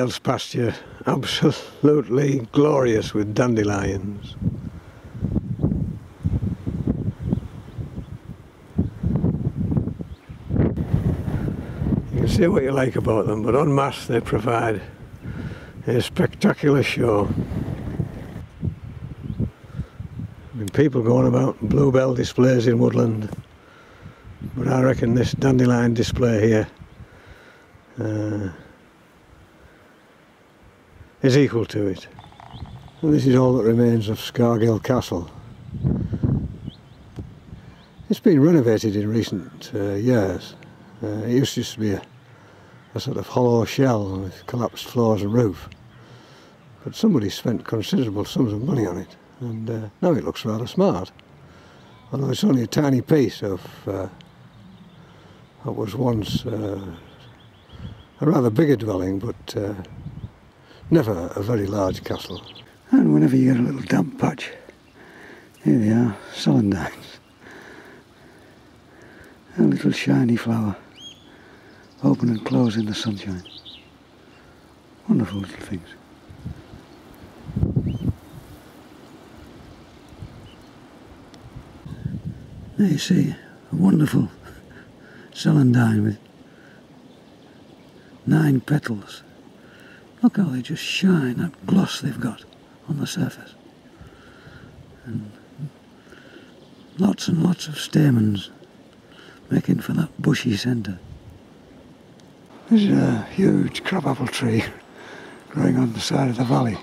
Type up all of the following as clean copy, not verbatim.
Else pasture absolutely glorious with dandelions. You can say what you like about them, but en masse they provide a spectacular show. I mean, people going about bluebell displays in Woodland, but I reckon this dandelion display here is equal to it. And this is all that remains of Scargill Castle. It's been renovated in recent years. It used to be a sort of hollow shell with collapsed floors and roof, but somebody spent considerable sums of money on it, and now it looks rather smart, although it's only a tiny piece of what was once a rather bigger dwelling, but never a very large castle. And whenever you get a little damp patch, here they are, celandines. A little shiny flower, open and close in the sunshine. Wonderful little things. There you see a wonderful celandine with 9 petals. Look how they just shine, that gloss they've got on the surface. And lots of stamens making for that bushy centre. There's a huge crabapple tree growing on the side of the valley.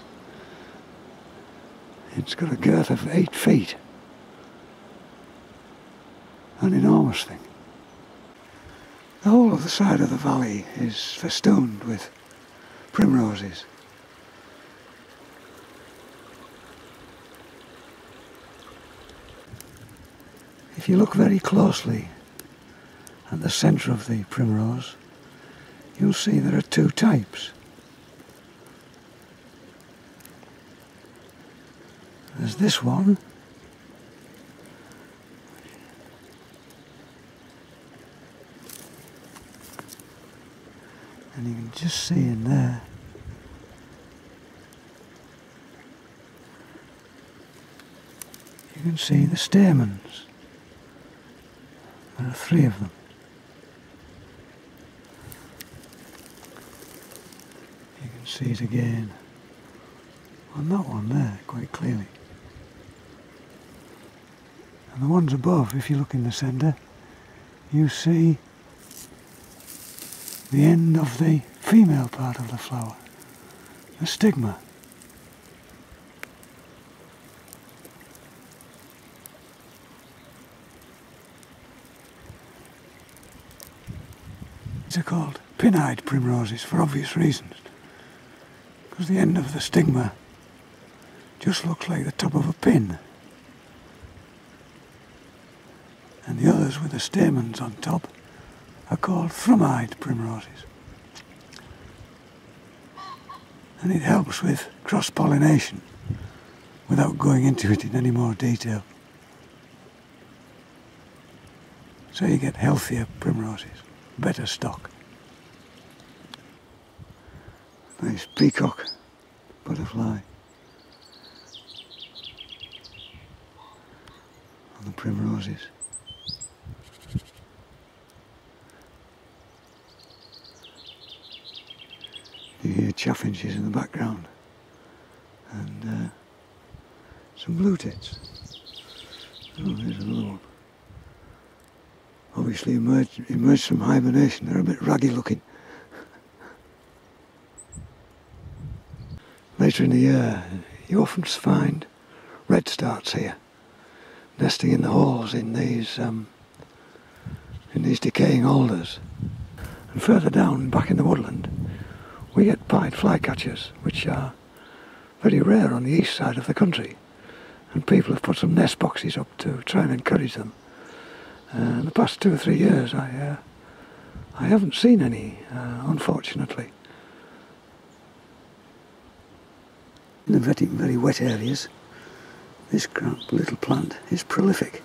It's got a girth of 8 feet. An enormous thing. The whole of the side of the valley is festooned with primroses. If you look very closely at the centre of the primrose, you'll see there are 2 types. There's this one, and you can just see in there you can see the stamens. There are 3 of them. You can see it again on that one there quite clearly. And the ones above, if you look in the centre, you see the end of the female part of the flower, the stigma. These are called pin-eyed primroses for obvious reasons, because the end of the stigma just looks like the top of a pin, and the others with the stamens on top are called thrum-eyed primroses. And it helps with cross-pollination without going into it in any more detail. So you get healthier primroses, better stock. Nice peacock butterfly on the primroses. You hear chaffinches in the background, and some blue tits. Oh, there's another one. Obviously emerged from hibernation. They're a bit raggy looking. Later in the year, you often find redstarts here, nesting in the holes in these decaying alders. And further down, back in the woodland, we get pied flycatchers, which are very rare on the east side of the country, and people have put some nest boxes up to try and encourage them. In the past 2 or 3 years I haven't seen any, unfortunately. In the very wet areas, this little plant is prolific.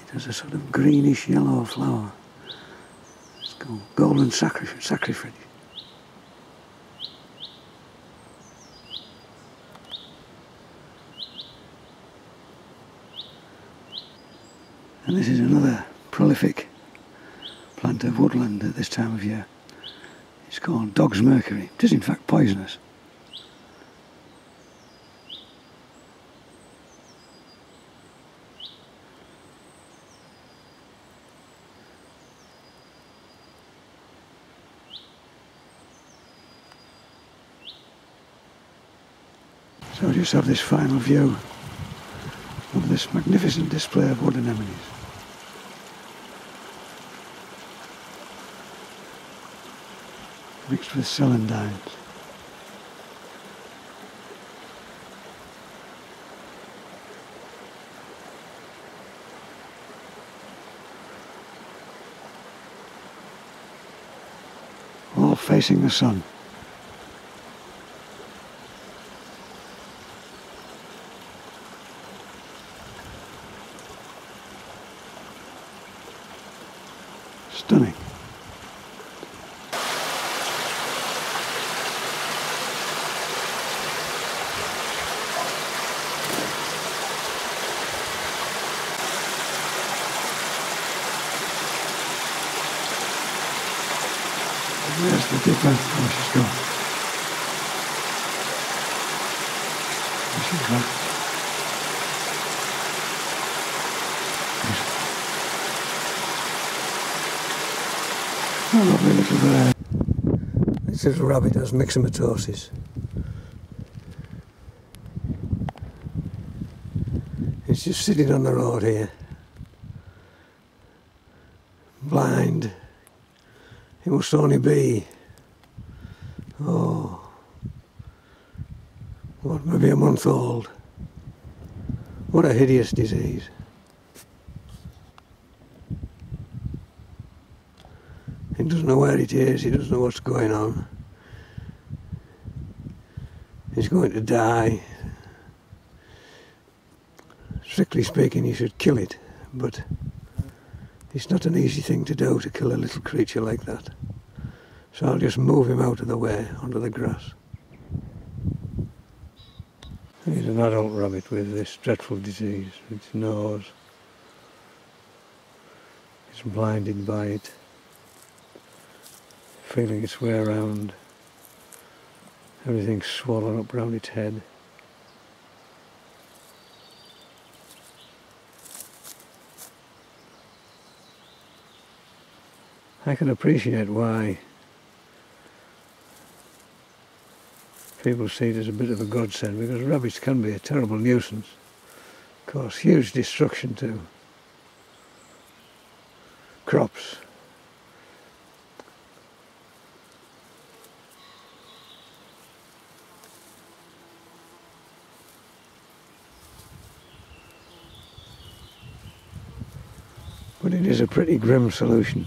It has a sort of greenish yellow flower. It's called golden sacrifice. And this is another prolific plant of woodland at this time of year. It's called dog's mercury. It is in fact poisonous. So we just have this final view of this magnificent display of wood anemones. Mixed with celandines. All facing the sun. Stunning. There's the dipper. Oh, she's gone. She's gone. Oh, lovely little bird. This little rabbit has Myxamatosis. It's just sitting on the road here. Blind. It must only be, maybe a month old. What a hideous disease. He doesn't know where it is, he doesn't know what's going on. He's going to die. Strictly speaking, you should kill it, but it's not an easy thing to do, to kill a little creature like that. So I'll just move him out of the way, onto the grass. He's an adult rabbit with this dreadful disease. Its nose is blinded by it, feeling its way around. Everything's swollen up round its head. I can appreciate why people see it as a bit of a godsend, because rabbits can be a terrible nuisance, cause huge destruction to crops. But it is a pretty grim solution.